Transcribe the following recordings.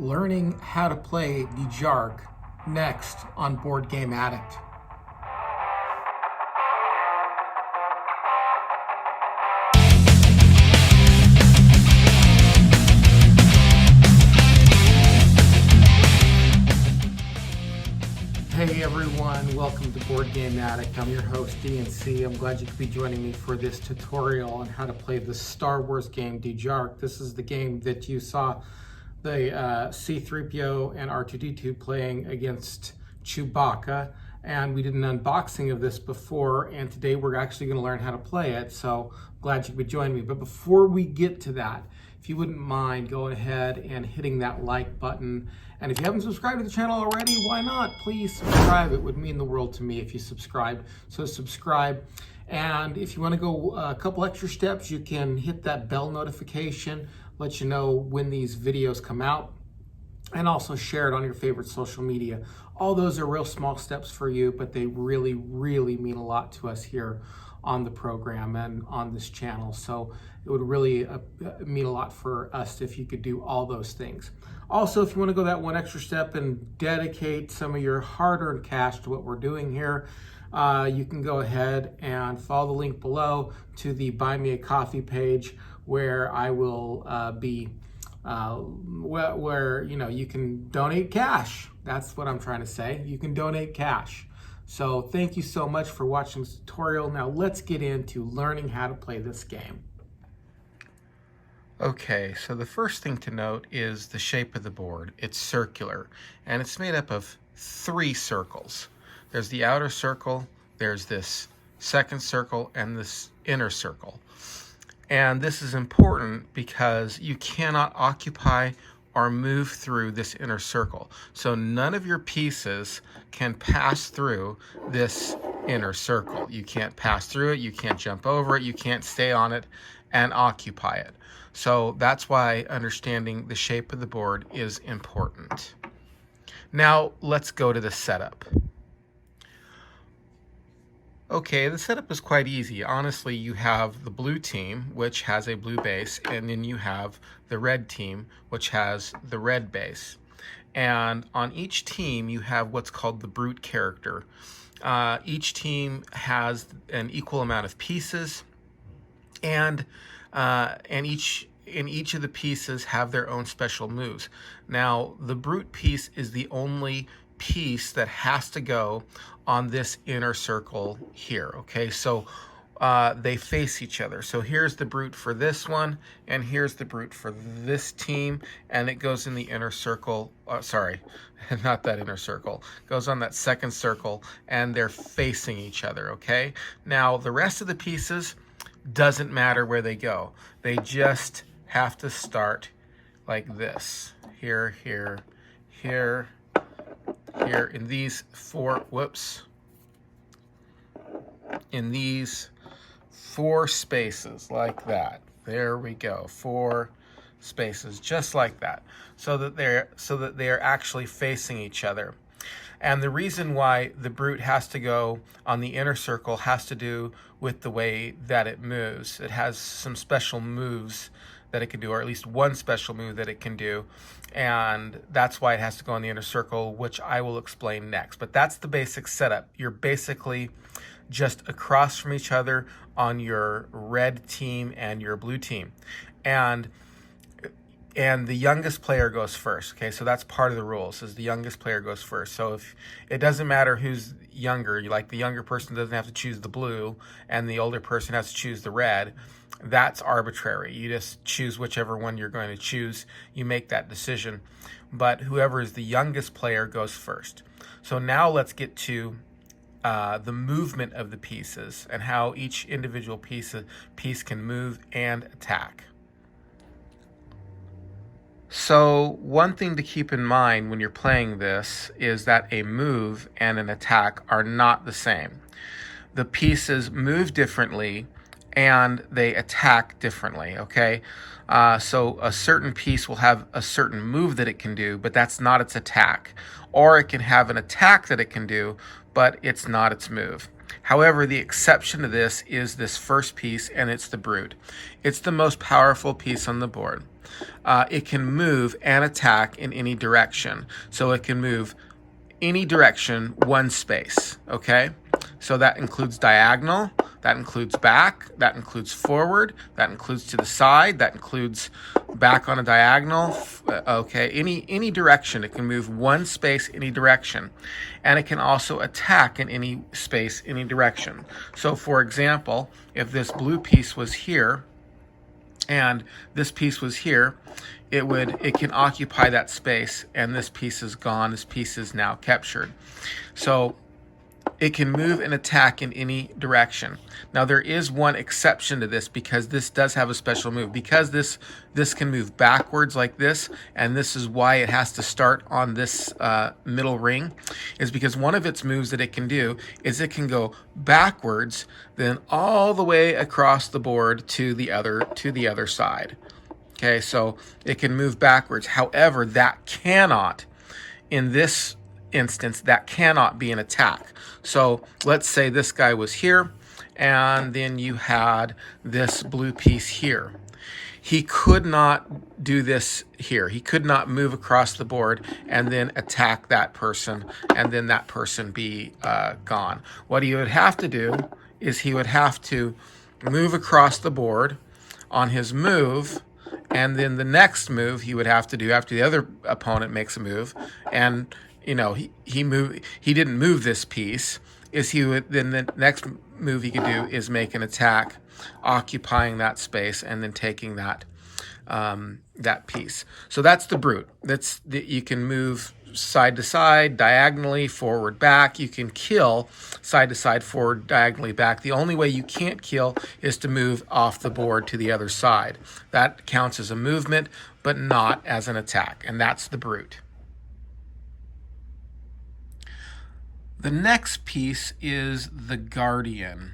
learning how to play Dejarik next on Board Game Addict. Hey everyone, welcome to Board Game Addict. I'm your host DNC. I'm glad you could be joining me for this tutorial on how to play the Star Wars game Dejarik. This is the game that you saw the C-3PO and R2-D2 playing against Chewbacca, and we did an unboxing of this before, and today we're actually going to learn how to play it, so glad you could be joining me. But before we get to that, if you wouldn't mind going ahead and hitting that like button, and if you haven't subscribed to the channel already, why not? Please subscribe. It would mean the world to me if you subscribe. So subscribe. And if you want to go a couple extra steps, you can hit that bell notification, let you know when these videos come out, and also share it on your favorite social media. All those are real small steps for you, but they really, really mean a lot to us here on the program and on this channel. So it would really mean a lot for us if you could do all those things. Also, if you want to go that one extra step and dedicate some of your hard-earned cash to what we're doing here, you can go ahead and follow the link below to the Buy Me a Coffee page, where I will be where you can donate cash. That's what I'm trying to say. You can donate cash. So thank you so much for watching this tutorial. Now let's get into learning how to play this game. Okay, so the first thing to note is the shape of the board. It's circular, and it's made up of 3 circles. There's the outer circle, there's this second circle, and this inner circle. And this is important because you cannot occupy or move through this inner circle. So none of your pieces can pass through this inner circle. You can't pass through it, you can't jump over it, you can't stay on it and occupy it. So that's why understanding the shape of the board is important. Now let's go to the setup. Okay, the setup is quite easy. Honestly, you have the blue team, which has a blue base, and then you have the red team, which has the red base. And on each team, you have what's called the brute character. Each team has an equal amount of pieces, and each of the pieces have their own special moves. Now, the brute piece is the only piece that has to go on this inner circle here. Okay, so they face each other. So here's the brute for this one, and here's the brute for this team, and it goes in the inner circle. Sorry, not that inner circle. Goes on that second circle, and they're facing each other. Okay, now the rest of the pieces doesn't matter where they go. They just have to start like this. Here, here, here, here, in these 4, in these 4 spaces like that. There we go, 4 spaces, just like that, so that they're actually facing each other. And the reason why the brute has to go on the inner circle has to do with the way that it moves. It has some special moves that it can do, or at least one special move that it can do, and that's why it has to go on the inner circle, which I will explain next. But that's the basic setup. You're basically just across from each other on your red team and your blue team, and the youngest player goes first. Okay, so that's part of the rules, is the youngest player goes first. So if it doesn't matter who's younger, like the younger person doesn't have to choose the blue and the older person has to choose the red. That's arbitrary. You just choose whichever one you're going to choose. You make that decision. But whoever is the youngest player goes first. So now let's get to the movement of the pieces and how each individual piece can move and attack. So one thing to keep in mind when you're playing this is that a move and an attack are not the same. The pieces move differently and they attack differently, okay? So a certain piece will have a certain move that it can do, but that's not its attack. Or it can have an attack that it can do, but it's not its move. However, the exception to this is this first piece, and it's the brute. It's the most powerful piece on the board. it can move and attack in any direction. So it can move any direction, one space, okay? So that includes diagonal, that includes back, that includes forward, that includes to the side, that includes back on a diagonal, okay? Any direction, it can move one space, any direction. And it can also attack in any space, any direction. So for example, if this blue piece was here, and this piece was here, it can occupy that space, and this piece is gone, this piece is now captured. So it can move and attack in any direction. Now there is one exception to this, because this does have a special move. Because this can move backwards like this, and this is why it has to start on this middle ring, is because one of its moves that it can do is it can go backwards, then all the way across the board to the other side. Okay, so it can move backwards. However, that cannot, in this instance, that cannot be an attack. So let's say this guy was here, and then you had this blue piece here. He could not do this here. He could not move across the board and then attack that person, and then that person be gone. What he would have to do is he would have to move across the board on his move, and then the next move he would have to do after the other opponent makes a move, and he didn't move this piece, is he would then the next move he could do is make an attack occupying that space and then taking that that piece. So that's the brute. You can move side to side, diagonally, forward, back. You can kill side to side, forward, diagonally, back. The only way you can't kill is to move off the board to the other side. That counts as a movement, but not as an attack, and that's the brute. The next piece is the guardian.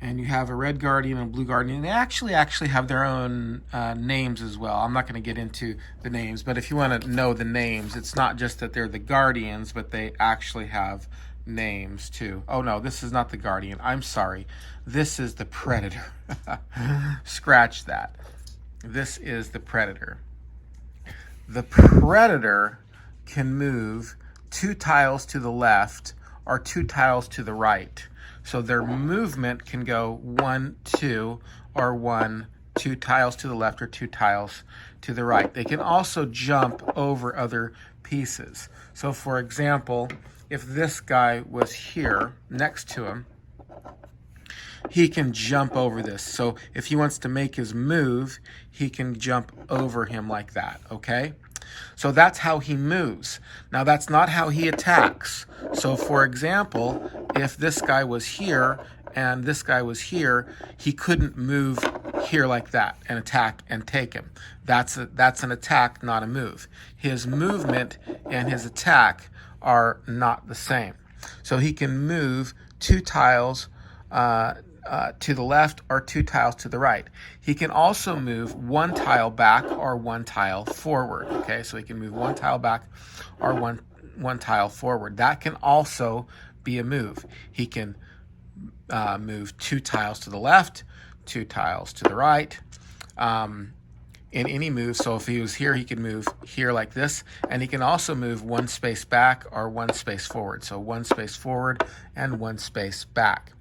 And you have a red guardian and a blue guardian. They actually have their own names as well. I'm not going to get into the names, but if you want to know the names, it's not just that they're the guardians, but they actually have names too. Oh no, this is not the guardian. I'm sorry. This is the predator. Scratch that. This is the predator. The predator can move 2 tiles to the left or 2 tiles to the right. So their movement can go 1, 2, or 1, 2 tiles to the left or 2 tiles to the right. They can also jump over other pieces. So for example, if this guy was here next to him, he can jump over this. So if he wants to make his move, he can jump over him like that, okay? So that's how he moves. Now that's not how he attacks. So for example, if this guy was here and this guy was here, he couldn't move here like that and attack and take him. That's an attack, not a move. His movement and his attack are not the same. So he can move 2 tiles to the left or 2 tiles to the right. He can also move 1 tile back or 1 tile forward. Okay, so he can move 1 tile back or one tile forward. That can also be a move. He can move 2 tiles to the left, 2 tiles to the right, in any move. So if he was here, he could move here like this, and he can also move 1 space back or 1 space forward. So 1 space forward and 1 space back.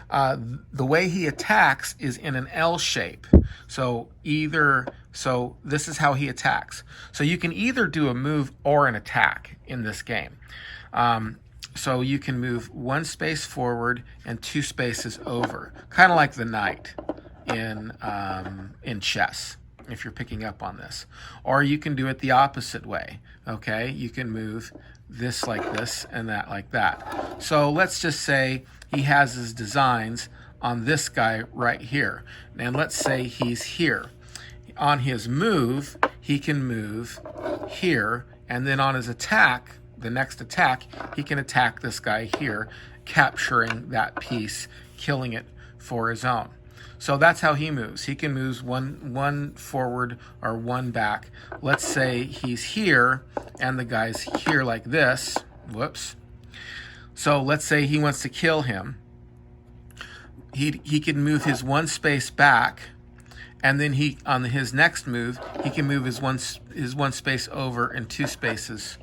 The way he attacks is in an L shape. So this is how he attacks. So you can either do a move or an attack in this game. So you can move 1 space forward and 2 spaces over, kind of like the knight in chess, if you're picking up on this. Or you can do it the opposite way. Okay, you can move this like this and that like that. So let's just say he has his designs on this guy right here. And let's say he's here. On his move, he can move here, and then on his attack, the next attack, he can attack this guy here, capturing that piece, killing it for his own. So that's how he moves. He can move one forward or 1 back. Let's say he's here and the guy's here like this. Whoops. So let's say he wants to kill him. He can move his 1 space back and then he, on his next move, he can move his one space over and 2 spaces,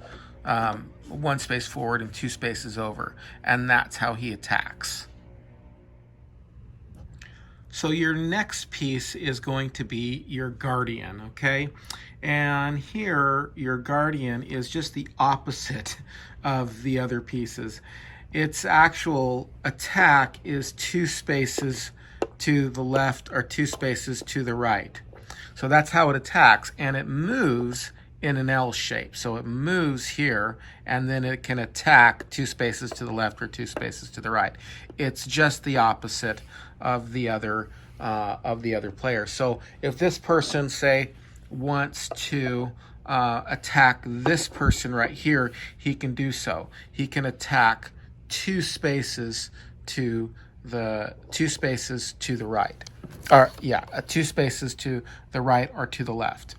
1 space forward and 2 spaces over, and that's how he attacks. So your next piece is going to be your guardian, okay? And here, your guardian is just the opposite of the other pieces. Its actual attack is 2 spaces to the left or 2 spaces to the right. So that's how it attacks, and it moves in an L shape. So it moves here, and then it can attack 2 spaces to the left or 2 spaces to the right. It's just the opposite of the other player. So if this person, say, wants to attack this person right here, he can do so. He can attack 2 spaces to the 2 spaces to the right, or 2 spaces to the right or to the left.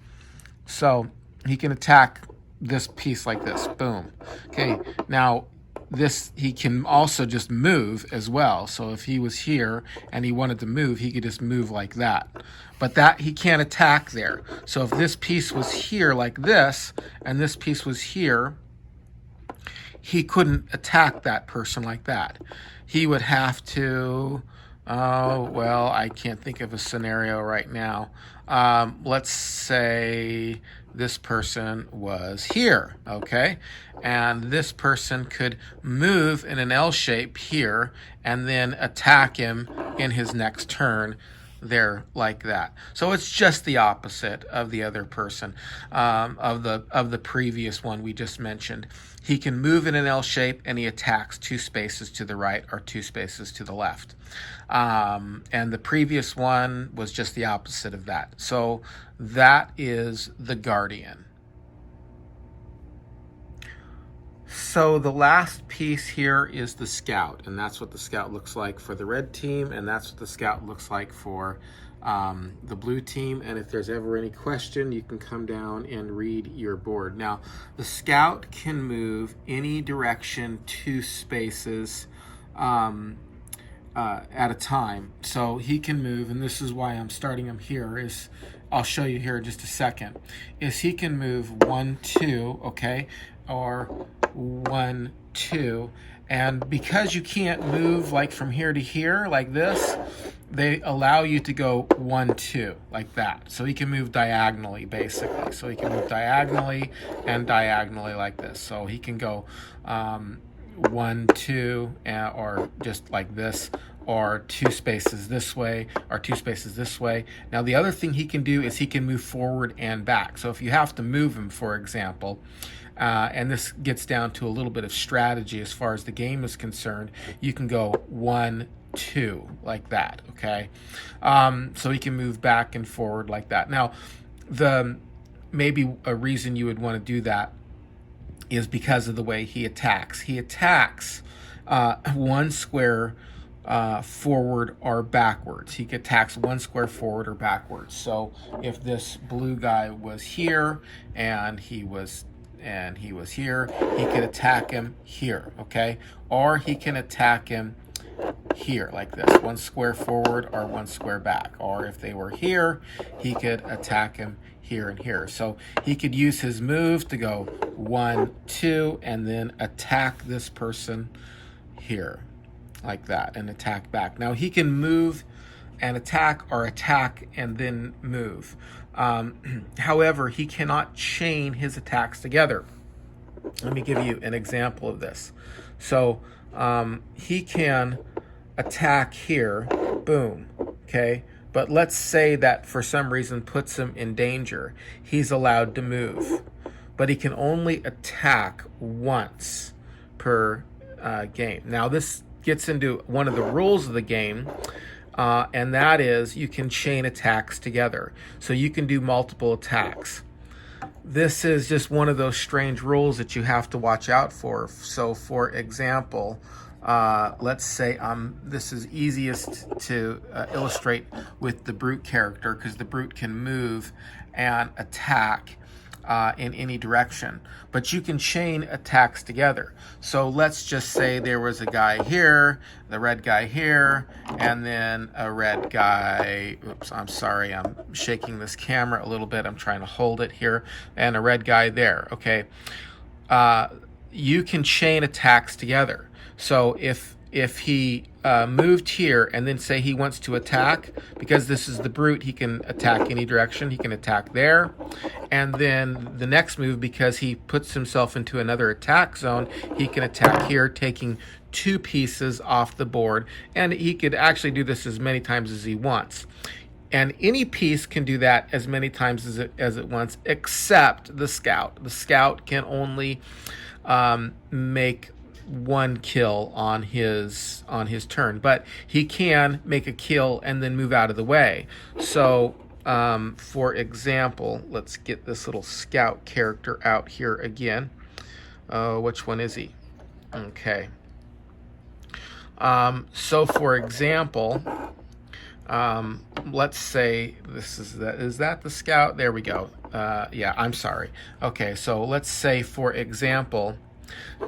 So he can attack this piece like this. Boom. Okay. Now this, he can also just move as well. So if he was here and he wanted to move, he could just move like that. But that, he can't attack there. So if this piece was here like this, and this piece was here, he couldn't attack that person like that. He would have to, well, I can't think of a scenario right now. Let's say this person was here, okay? And this person could move in an L shape here and then attack him in his next turn there like that. So it's just the opposite of the other person, of the previous one we just mentioned. He can move in an L shape and he attacks 2 spaces to the right or 2 spaces to the left. And the previous one was just the opposite of that. So that is the guardian. So the last piece here is the scout, and that's what the scout looks like for the red team, and that's what the scout looks like for the blue team. And if there's ever any question, you can come down and read your board. Now, the scout can move any direction 2 spaces at a time. So he can move, and this is why I'm starting him here, is I'll show you here in just a second, is he can move 1, 2, okay, or 1, 2, and because you can't move like from here to here like this, they allow you to go 1, 2 like that. So he can move diagonally, basically. So he can move diagonally and diagonally like this. So he can go 1, 2, or just like this, or 2 spaces this way, or 2 spaces this way. Now the other thing he can do is he can move forward and back. So if you have to move him, for example, and this gets down to a little bit of strategy as far as the game is concerned, you can go 1, 2 like that, okay? So he can move back and forward like that. Now, maybe a reason you would want to do that is because of the way he attacks. He attacks 1 square forward or backwards. He attacks 1 square forward or backwards. So if this blue guy was here and he was here, he could attack him here, okay? Or he can attack him here like this, 1 square forward or 1 square back. Or if they were here, he could attack him here and here. So he could use his move to go 1, 2, and then attack this person here like that and attack back. Now he can move and attack, or attack and then move. However, he cannot chain his attacks together. Let me give you an example of this. So he can attack here, boom, okay? But let's say that for some reason puts him in danger. He's allowed to move, but he can only attack once per game. Now this gets into one of the rules of the game, and that is you can chain attacks together. So you can do multiple attacks. This is just one of those strange rules that you have to watch out for. So for example, let's say this is easiest to illustrate with the brute character, because the brute can move and attack in any direction. But you can chain attacks together. So let's just say there was a guy here, the red guy here, and then a red guy. Oops, I'm sorry, I'm shaking this camera a little bit. I'm trying to hold it here, and a red guy there. Okay, you can chain attacks together. So if he moved here and then say he wants to attack, because this is the brute, he can attack any direction. He can attack there. And then the next move, because he puts himself into another attack zone, he can attack here, taking 2 pieces off the board. And he could actually do this as many times as he wants. And any piece can do that as many times as it wants, except the scout. The scout can only make 1 kill on his turn, but he can make a kill and then move out of the way. So for example, let's get this little scout character out here again. Which one is he? Okay. So for example, let's say this is that the scout? There we go. Yeah, I'm sorry. Okay, so let's say for example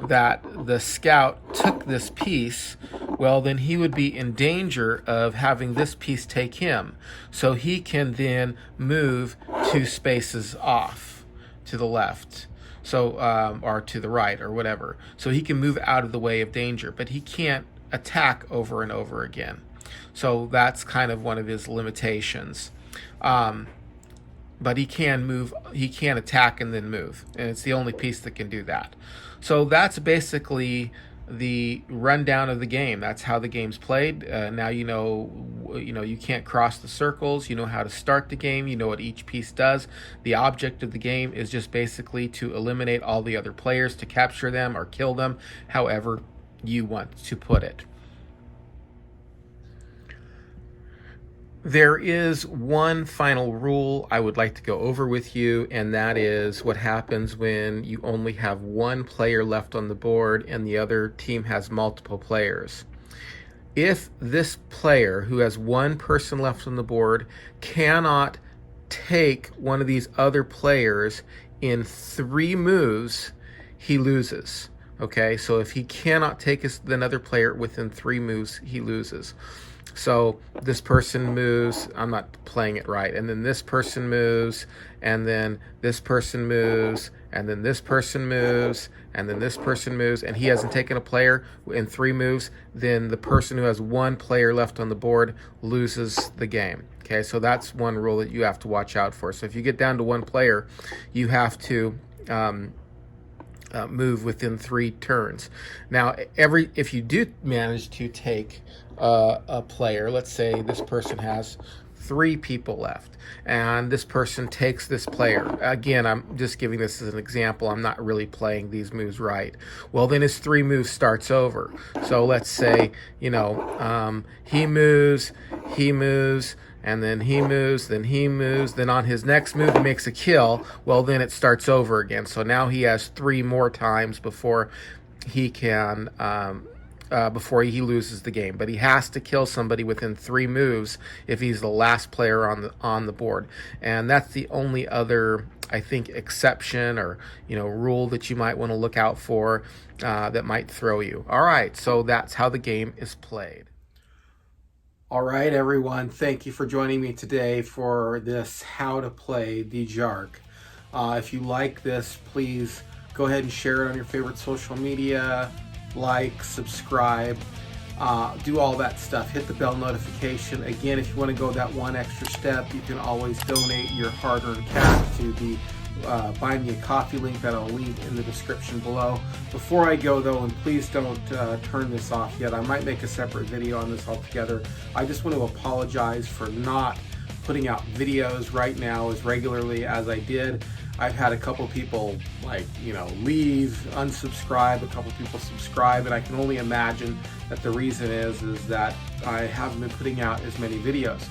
that the scout took this piece. Well, then he would be in danger of having this piece take him. So he can then move 2 spaces off to the left. So, or to the right or whatever. So he can move out of the way of danger, but he can't attack over and over again. So that's kind of one of his limitations. But he can move, he can attack and then move. And it's the only piece that can do that. So that's basically the rundown of the game. That's how the game's played. Now you know you can't cross the circles. You know how to start the game. You know what each piece does. The object of the game is just basically to eliminate all the other players, to capture them or kill them, however you want to put it. There is one final rule I would like to go over with you, and that is what happens when you only have 1 player left on the board and the other team has multiple players. If this player who has 1 person left on the board cannot take one of these other players in 3 moves, he loses. Okay, so if he cannot take another player within 3 moves, he loses. So this person moves, I'm not playing it right, and then this person moves, and then this person moves, and then this person moves, and then this person moves, and he hasn't taken a player in 3 moves, then the person who has 1 player left on the board loses the game. Okay, so that's one rule that you have to watch out for. So if you get down to 1 player, you have to move within 3 turns. Now, if you do manage to take a player, let's say this person has 3 people left, and this person takes this player. Again, I'm just giving this as an example. I'm not really playing these moves right. Well, then his 3 moves starts over. So let's say, he moves, and then he moves, then on his next move he makes a kill. Well, then it starts over again. So now he has 3 more times before he can before he loses the game. But he has to kill somebody within 3 moves if he's the last player on the board. And that's the only other, I think, exception or rule that you might want to look out for that might throw you. All right, so that's how the game is played. All right, everyone. Thank you for joining me today for this How to Play Dejarik. If you like this, please go ahead and share it on your favorite social media, like, subscribe, do all that stuff. Hit the bell notification. Again, if you want to go that one extra step, you can always donate your hard-earned cash to the Buy Me a Coffee link that I'll leave in the description below. Before I go though, and please don't turn this off yet, I might make a separate video on this altogether. I just want to apologize for not putting out videos right now as regularly as I did. I've had a couple people leave, unsubscribe, a couple people subscribe, and I can only imagine that the reason is that I haven't been putting out as many videos.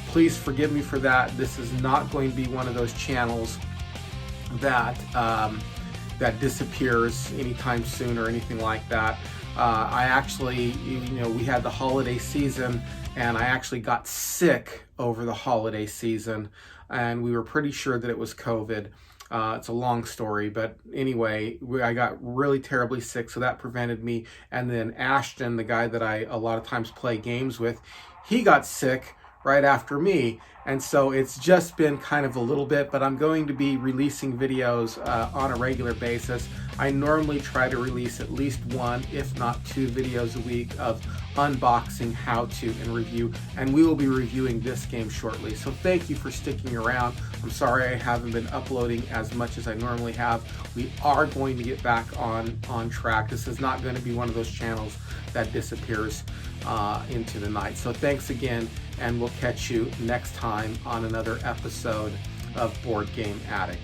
Please forgive me for that. This is not going to be one of those channels that disappears anytime soon or anything like that. I actually, we had the holiday season, and I actually got sick over the holiday season, and we were pretty sure that it was COVID. It's a long story, but anyway, I got really terribly sick, so that prevented me. And then Ashton, the guy that I a lot of times play games with, he got sick right after me. And so it's just been kind of a little bit, but I'm going to be releasing videos on a regular basis. I normally try to release at least 1, if not 2 videos a week of unboxing, how to, and review, and we will be reviewing this game shortly. So thank you for sticking around. I'm sorry I haven't been uploading as much as I normally have. We are going to get back on track. This is not going to be one of those channels that disappears into the night. So thanks again, and we'll catch you next time on another episode of Board Game Addict.